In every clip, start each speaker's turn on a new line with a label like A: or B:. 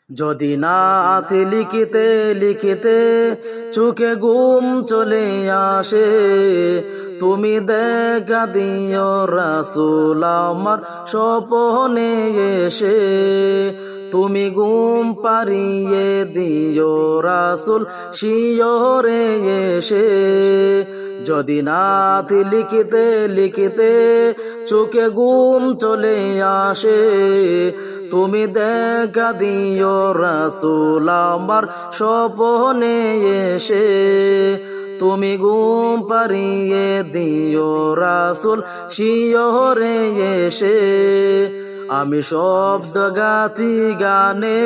A: যদি নাত লিখিতে লিখিতে চোখে ঘুম চলে আসে, তুমি দেখা দিও রাসূল আমার স্বপ্নে এসে। তুমি ঘুম পাড়িয়ে দিও রাসূল শিয়রে এসে। যদি নাত লিখিতে লিখিতে চোখে ঘুম চলে আসে, তুমি দেখা দিও রাসূল আমার স্বপ্নে এসে। তুমি ঘুম পাড়িয়ে দিও রাসূল শিয়রে এসে। আমি শব্দ গাছি গানে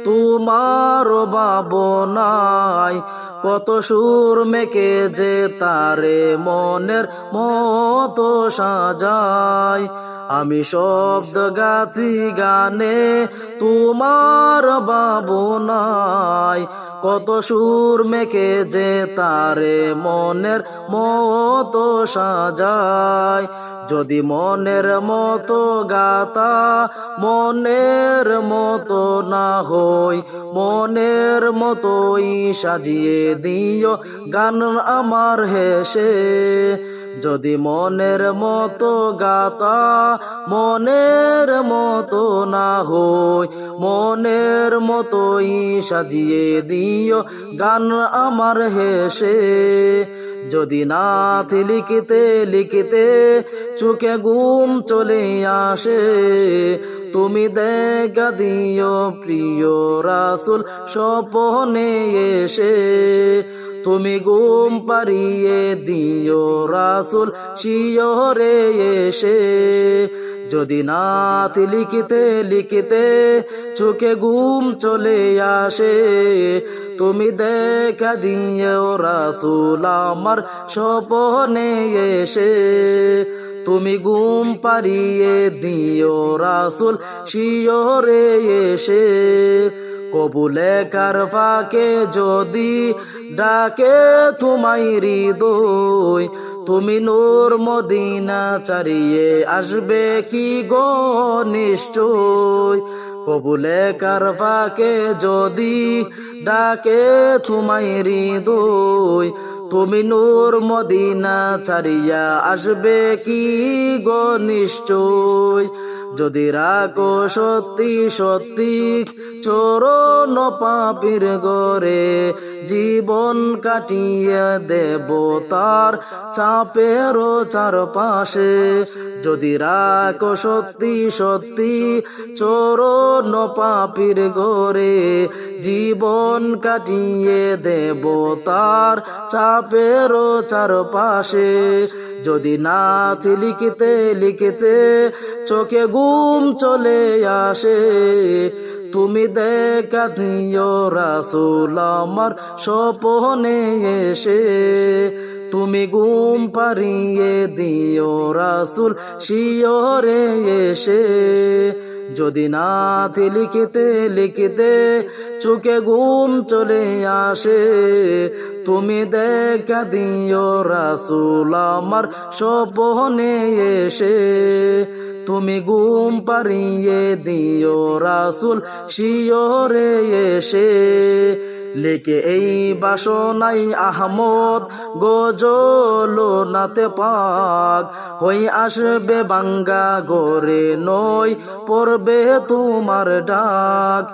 A: তোমার ভাবনায়, কত সুর মেখে যে তারে মনের মতো সাজায়। আমি শব্দ গাছি গানে তোমার ভাবনায়, কত সুর মেখে যে তারে মনের মতো সাজায়। যদি মনের মতো গাতা মনের মতো না হই, মনের মতোই সাজিয়ে দিও গান আমার হেসে। যদি মনের মতো গাতা মনের মতো না হই, মনের মতোই সাজিয়ে দিও গান আমার হেসে। যদি নাত লিখিতে লিখিতে চোখে ঘুম চলে আসে, তুমি দেখা দিও প্রিয় রাসূল স্বপ্নে এসে। তুমি ঘুম পাড়িয়ে দিও রাসূল শিয়রে এসে। যদি নাত লিখিতে লিখিতে চোখে ঘুম চলে আসে, তুমি দেখা দিও রাসূল আমার স্বপ্নে এসে। তুমি ঘুম পাড়িয়ে দিও রাসূল শিয়রে এসে। কবুলে কার ফাঁকে যদি ডাকে তোমায় হৃদয়, তুমি নূর মদিনা ছাড়িয়ে আসবে কি গো নিশ্চয়। কবুলে কার ফাঁকে যদি ডাকে তোমায় হৃদয়, তুমি নূর মদিনা ছাড়িয়া আসবে কি গো নিশ্চয়। যদি রাখো সত্যি সত্যি চরণ পাপীর গরে, জীবন কাটিয়ে দেব তার চাপের চারপাশে। যদি রাখো সত্যি সত্যি চরণ পাপীর গরে, জীবন কাটিয়ে দেব তার চাপের চারপাশে। যদি নাত লিখিতে লিখিতে চোখে ঘুম চলে আসে, তুমি দেখা দিও রাসূল আমার স্বপ্নে এসে। তুমি ঘুম পাড়িয়ে দিও রাসূল শিয়রে এসে। যদি নাত লিখিতে লিখিতে চোখে ঘুম চলে আসে, তুমি দেখা দিও রাসূল আমার স্বপ্নে এসে। তুমি ঘুম পাড়িয়ে দিও রাসূল শিয়রে এসে। লিখে এই বাসনাই আহমদ গজল নাতে পাক, হই আসবে বাঙ্গা গরে নই পড়বে তোমার ডাক।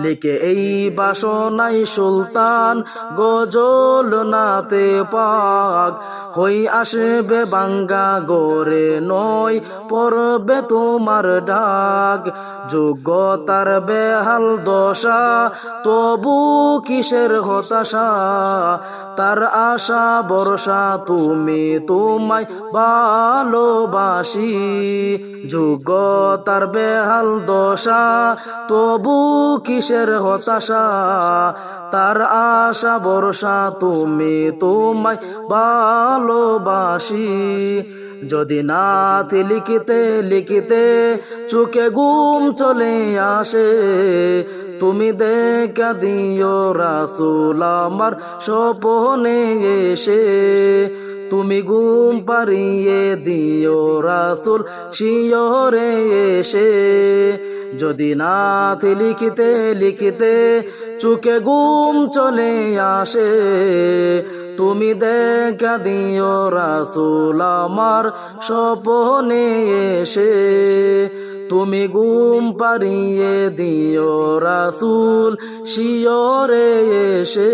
A: লিখে এই বাসনাই সুলতান গজল নাতে পাক, হই আসবে বাঙ্গা গরে নই পড়বে তোমার ডাক। যোগ্যতার বেহাল দশা তবু কিসের হতাশা, তার আশা ভরসা তুমি তোমায় ভালোবাসি। যোগ্যতার বেহাল দশা তবু কিসের হতাশা, তার আশা ভরসা তুমি তোমায় ভালোবাসি। যদি নাত লিখিতে লিখিতে চোখে ঘুম চলে আসে, তুমি দেখা দিও রাসূল আমার স্বপ্নে এসে। তুমি ঘুম পাড়িয়ে দিও রাসূল শিয়রে এসে। যদি নাথ লিখিতে লিখিতে চোখে ঘুম চলে আসে, তুমি দেখা দিও রাসূল আমার স্বপ্নে এসে, তুমি ঘুম পাড়িয়ে দিও রাসূল শিয়রে এসে।